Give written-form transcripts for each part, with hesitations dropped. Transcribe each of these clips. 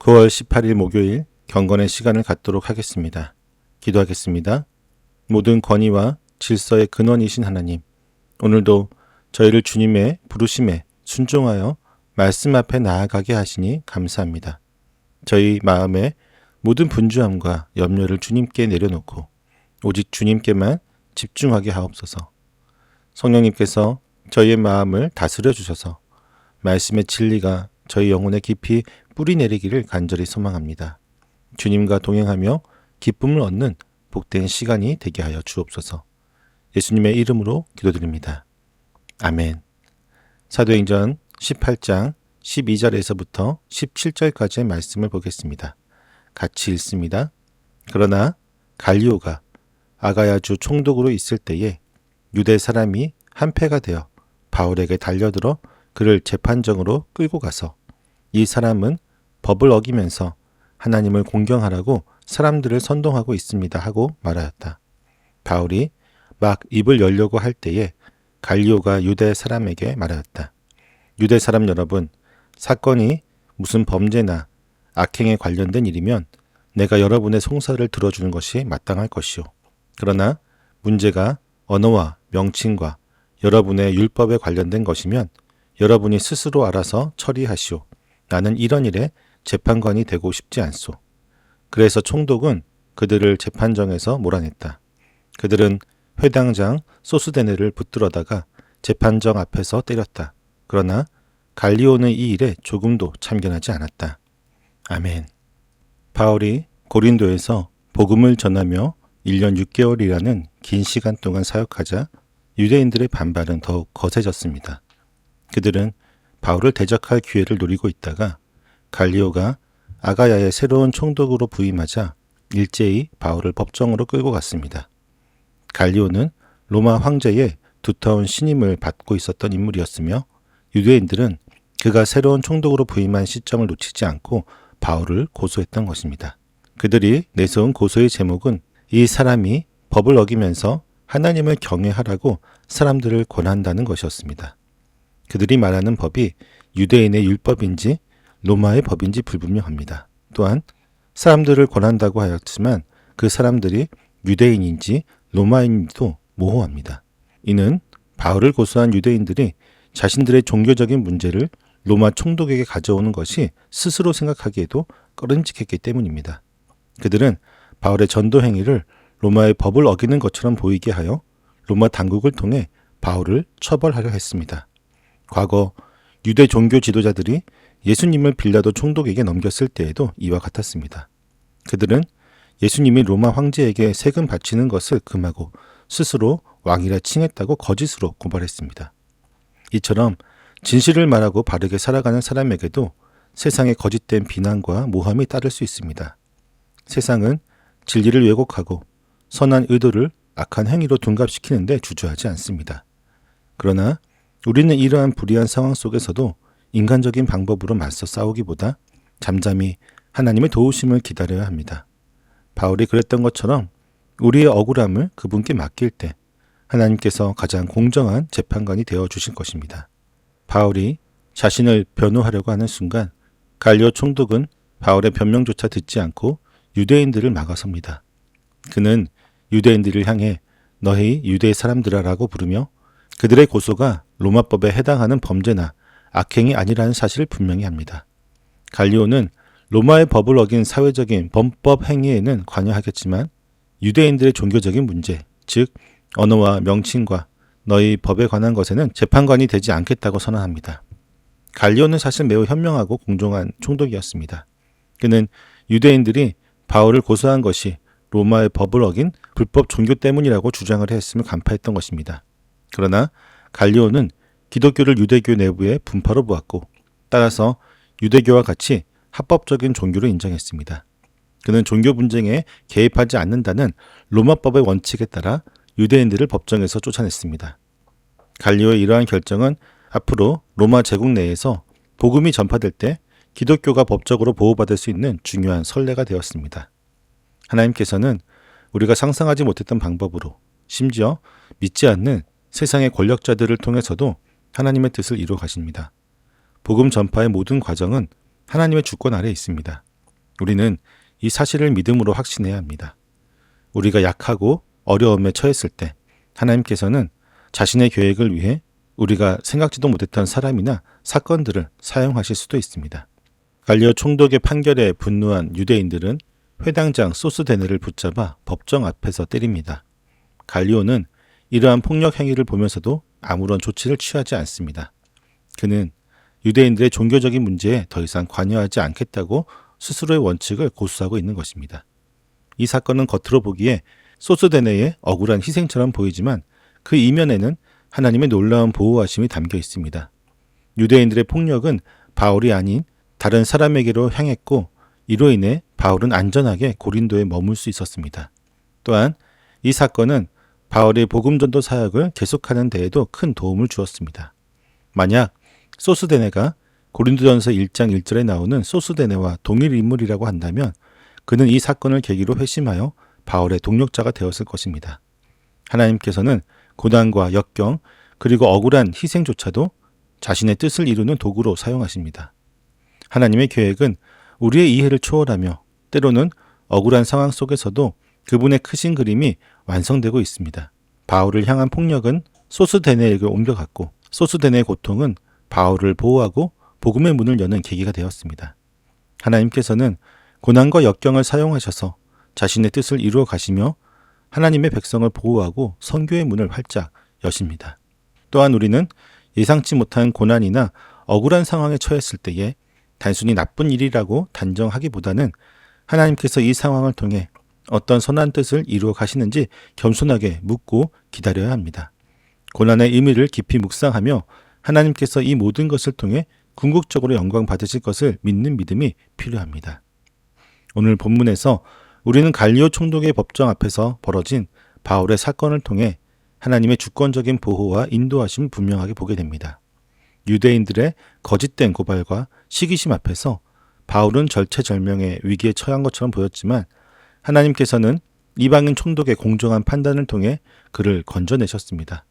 9월 18일 목요일 경건의 시간을 갖도록 하겠습니다. 기도하겠습니다. 모든 권위와 질서의 근원이신 하나님, 오늘도 저희를 주님의 부르심에 순종하여 말씀 앞에 나아가게 하시니 감사합니다. 저희 마음의 모든 분주함과 염려를 주님께 내려놓고 오직 주님께만 집중하게 하옵소서. 성령님께서 저희의 마음을 다스려 주셔서 말씀의 진리가 저희 영혼에 깊이 뿌리 내리기를 간절히 소망합니다. 주님과 동행하며 기쁨을 얻는 복된 시간이 되게 하여 주옵소서. 예수님의 이름으로 기도드립니다. 아멘. 사도행전 18장 12절에서부터 17절까지의 말씀을 보겠습니다. 같이 읽습니다. 그러나 갈리오가 아가야주 총독으로 있을 때에 유대 사람이 한패가 되어 바울에게 달려들어 그를 재판정으로 끌고 가서 이 사람은 법을 어기면서 하나님을 공경하라고 사람들을 선동하고 있습니다 하고 말하였다. 바울이 막 입을 열려고 할 때에 갈리오가 유대 사람에게 말하였다. 유대 사람 여러분, 사건이 무슨 범죄나 악행에 관련된 일이면 내가 여러분의 송사를 들어주는 것이 마땅할 것이오. 그러나 문제가 언어와 명칭과 여러분의 율법에 관련된 것이면 여러분이 스스로 알아서 처리하시오. 나는 이런 일에 재판관이 되고 싶지 않소. 그래서 총독은 그들을 재판정에서 몰아냈다. 그들은 회당장 소스데네를 붙들어다가 재판정 앞에서 때렸다. 그러나 갈리오는 이 일에 조금도 참견하지 않았다. 아멘. 바울이 고린도에서 복음을 전하며 1년 6개월이라는 긴 시간 동안 사역하자 유대인들의 반발은 더욱 거세졌습니다. 그들은 바울을 대적할 기회를 노리고 있다가 갈리오가 아가야의 새로운 총독으로 부임하자 일제히 바울을 법정으로 끌고 갔습니다. 갈리오는 로마 황제의 두터운 신임을 받고 있었던 인물이었으며 유대인들은 그가 새로운 총독으로 부임한 시점을 놓치지 않고 바울을 고소했던 것입니다. 그들이 내세운 고소의 제목은 이 사람이 법을 어기면서 하나님을 경외하라고 사람들을 권한다는 것이었습니다. 그들이 말하는 법이 유대인의 율법인지 로마의 법인지 불분명합니다. 또한 사람들을 권한다고 하였지만 그 사람들이 유대인인지 로마인지도 모호합니다. 이는 바울을 고소한 유대인들이 자신들의 종교적인 문제를 로마 총독에게 가져오는 것이 스스로 생각하기에도 꺼림칙했기 때문입니다. 그들은 바울의 전도 행위를 로마의 법을 어기는 것처럼 보이게 하여 로마 당국을 통해 바울을 처벌하려 했습니다. 과거 유대 종교 지도자들이 예수님을 빌라도 총독에게 넘겼을 때에도 이와 같았습니다. 그들은 예수님이 로마 황제에게 세금 바치는 것을 금하고 스스로 왕이라 칭했다고 거짓으로 고발했습니다. 이처럼 진실을 말하고 바르게 살아가는 사람에게도 세상의 거짓된 비난과 모함이 따를 수 있습니다. 세상은 진리를 왜곡하고 선한 의도를 악한 행위로 둔갑시키는 데 주저하지 않습니다. 그러나 우리는 이러한 불의한 상황 속에서도 인간적인 방법으로 맞서 싸우기보다 잠잠히 하나님의 도우심을 기다려야 합니다. 바울이 그랬던 것처럼 우리의 억울함을 그분께 맡길 때 하나님께서 가장 공정한 재판관이 되어 주실 것입니다. 바울이 자신을 변호하려고 하는 순간 갈리오 총독은 바울의 변명조차 듣지 않고 유대인들을 막아섭니다. 그는 유대인들을 향해 너희 유대 사람들아라고 부르며 그들의 고소가 로마법에 해당하는 범죄나 악행이 아니라는 사실을 분명히 합니다. 갈리오는 로마의 법을 어긴 사회적인 범법 행위에는 관여하겠지만 유대인들의 종교적인 문제, 즉 언어와 명칭과 너희 법에 관한 것에는 재판관이 되지 않겠다고 선언합니다. 갈리오는 사실 매우 현명하고 공정한 총독이었습니다. 그는 유대인들이 바울을 고소한 것이 로마의 법을 어긴 불법 종교 때문이라고 주장을 했음을 간파했던 것입니다. 그러나 갈리오는 기독교를 유대교 내부의 분파로 보았고 따라서 유대교와 같이 합법적인 종교로 인정했습니다. 그는 종교 분쟁에 개입하지 않는다는 로마법의 원칙에 따라 유대인들을 법정에서 쫓아냈습니다. 갈리오의 이러한 결정은 앞으로 로마 제국 내에서 복음이 전파될 때 기독교가 법적으로 보호받을 수 있는 중요한 선례가 되었습니다. 하나님께서는 우리가 상상하지 못했던 방법으로 심지어 믿지 않는 세상의 권력자들을 통해서도 하나님의 뜻을 이루어 가십니다. 복음 전파의 모든 과정은 하나님의 주권 아래에 있습니다. 우리는 이 사실을 믿음으로 확신해야 합니다. 우리가 약하고 어려움에 처했을 때 하나님께서는 자신의 계획을 위해 우리가 생각지도 못했던 사람이나 사건들을 사용하실 수도 있습니다. 갈리오 총독의 판결에 분노한 유대인들은 회당장 소스데네를 붙잡아 법정 앞에서 때립니다. 갈리오는 이러한 폭력 행위를 보면서도 아무런 조치를 취하지 않습니다. 그는 유대인들의 종교적인 문제에 더 이상 관여하지 않겠다고 스스로의 원칙을 고수하고 있는 것입니다. 이 사건은 겉으로 보기에 소스데네의 억울한 희생처럼 보이지만 그 이면에는 하나님의 놀라운 보호하심이 담겨 있습니다. 유대인들의 폭력은 바울이 아닌 다른 사람에게로 향했고 이로 인해 바울은 안전하게 고린도에 머물 수 있었습니다. 또한 이 사건은 바울의 복음전도 사역을 계속하는 데에도 큰 도움을 주었습니다. 만약 소스데네가 고린도전서 1장 1절에 나오는 소스데네와 동일 인물이라고 한다면 그는 이 사건을 계기로 회심하여 바울의 동력자가 되었을 것입니다. 하나님께서는 고난과 역경 그리고 억울한 희생조차도 자신의 뜻을 이루는 도구로 사용하십니다. 하나님의 계획은 우리의 이해를 초월하며 때로는 억울한 상황 속에서도 그분의 크신 그림이 완성되고 있습니다. 바울을 향한 폭력은 소스데네에게 옮겨갔고 소스데네의 고통은 바울을 보호하고 복음의 문을 여는 계기가 되었습니다. 하나님께서는 고난과 역경을 사용하셔서 자신의 뜻을 이루어 가시며 하나님의 백성을 보호하고 선교의 문을 활짝 여십니다. 또한 우리는 예상치 못한 고난이나 억울한 상황에 처했을 때에 단순히 나쁜 일이라고 단정하기보다는 하나님께서 이 상황을 통해 어떤 선한 뜻을 이루어 가시는지 겸손하게 묻고 기다려야 합니다. 고난의 의미를 깊이 묵상하며 하나님께서 이 모든 것을 통해 궁극적으로 영광 받으실 것을 믿는 믿음이 필요합니다. 오늘 본문에서 우리는 갈리오 총독의 법정 앞에서 벌어진 바울의 사건을 통해 하나님의 주권적인 보호와 인도하심을 분명하게 보게 됩니다. 유대인들의 거짓된 고발과 시기심 앞에서 바울은 절체절명의 위기에 처한 것처럼 보였지만 하나님께서는 이방인 총독의 공정한 판단을 통해 그를 건져내셨습니다.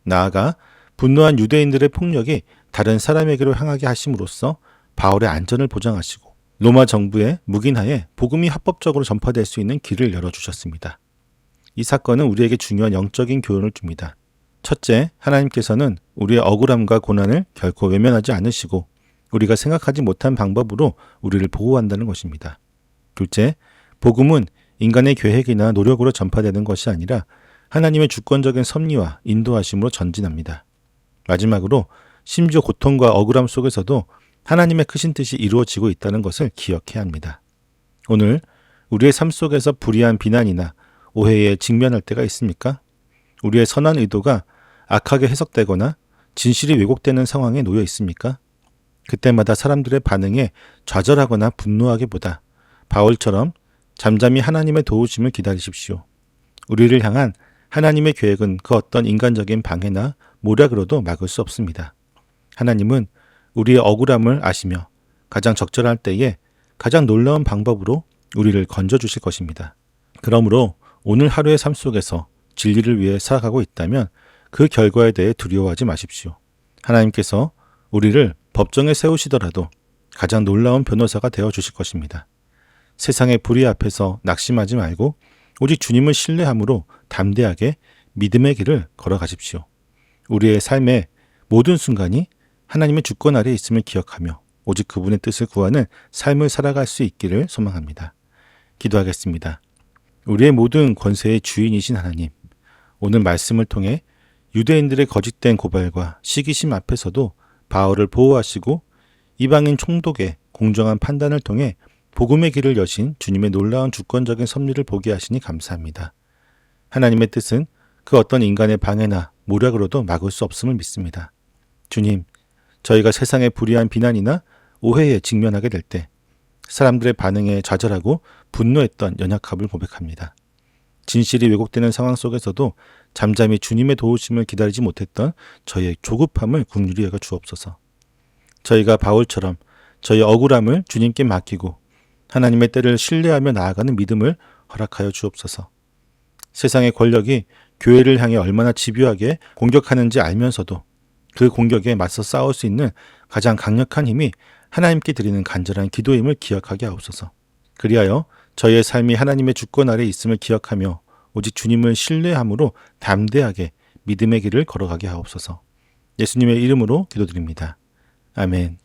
나아가 분노한 유대인들의 폭력이 다른 사람에게로 향하게 하심으로써 바울의 안전을 보장하시고 로마 정부의 묵인하에 복음이 합법적으로 전파될 수 있는 길을 열어주셨습니다. 이 사건은 우리에게 중요한 영적인 교훈을 줍니다. 첫째, 하나님께서는 우리의 억울함과 고난을 결코 외면하지 않으시고 우리가 생각하지 못한 방법으로 우리를 보호한다는 것입니다. 둘째, 복음은 인간의 계획이나 노력으로 전파되는 것이 아니라 하나님의 주권적인 섭리와 인도하심으로 전진합니다. 마지막으로 심지어 고통과 억울함 속에서도 하나님의 크신 뜻이 이루어지고 있다는 것을 기억해야 합니다. 오늘 우리의 삶 속에서 불의한 비난이나 오해에 직면할 때가 있습니까? 우리의 선한 의도가 악하게 해석되거나 진실이 왜곡되는 상황에 놓여 있습니까? 그때마다 사람들의 반응에 좌절하거나 분노하기보다 바울처럼 잠잠히 하나님의 도우심을 기다리십시오. 우리를 향한 하나님의 계획은 그 어떤 인간적인 방해나 모략으로도 막을 수 없습니다. 하나님은 우리의 억울함을 아시며 가장 적절할 때에 가장 놀라운 방법으로 우리를 건져주실 것입니다. 그러므로 오늘 하루의 삶 속에서 진리를 위해 살아가고 있다면 그 결과에 대해 두려워하지 마십시오. 하나님께서 우리를 법정에 세우시더라도 가장 놀라운 변호사가 되어주실 것입니다. 세상의 불의 앞에서 낙심하지 말고 오직 주님을 신뢰함으로 담대하게 믿음의 길을 걸어가십시오. 우리의 삶의 모든 순간이 하나님의 주권 아래에 있음을 기억하며 오직 그분의 뜻을 구하는 삶을 살아갈 수 있기를 소망합니다. 기도하겠습니다. 우리의 모든 권세의 주인이신 하나님, 오늘 말씀을 통해 유대인들의 거짓된 고발과 시기심 앞에서도 바울을 보호하시고 이방인 총독의 공정한 판단을 통해 복음의 길을 여신 주님의 놀라운 주권적인 섭리를 보게 하시니 감사합니다. 하나님의 뜻은 그 어떤 인간의 방해나 모략으로도 막을 수 없음을 믿습니다. 주님, 저희가 세상의 불의한 비난이나 오해에 직면하게 될 때 사람들의 반응에 좌절하고 분노했던 연약함을 고백합니다. 진실이 왜곡되는 상황 속에서도 잠잠히 주님의 도우심을 기다리지 못했던 저희의 조급함을 긍휼히 여겨 주옵소서. 저희가 바울처럼 저희 억울함을 주님께 맡기고 하나님의 때를 신뢰하며 나아가는 믿음을 허락하여 주옵소서. 세상의 권력이 교회를 향해 얼마나 집요하게 공격하는지 알면서도 그 공격에 맞서 싸울 수 있는 가장 강력한 힘이 하나님께 드리는 간절한 기도임을 기억하게 하옵소서. 그리하여 저희의 삶이 하나님의 주권 아래 있음을 기억하며 오직 주님을 신뢰함으로 담대하게 믿음의 길을 걸어가게 하옵소서. 예수님의 이름으로 기도드립니다. 아멘.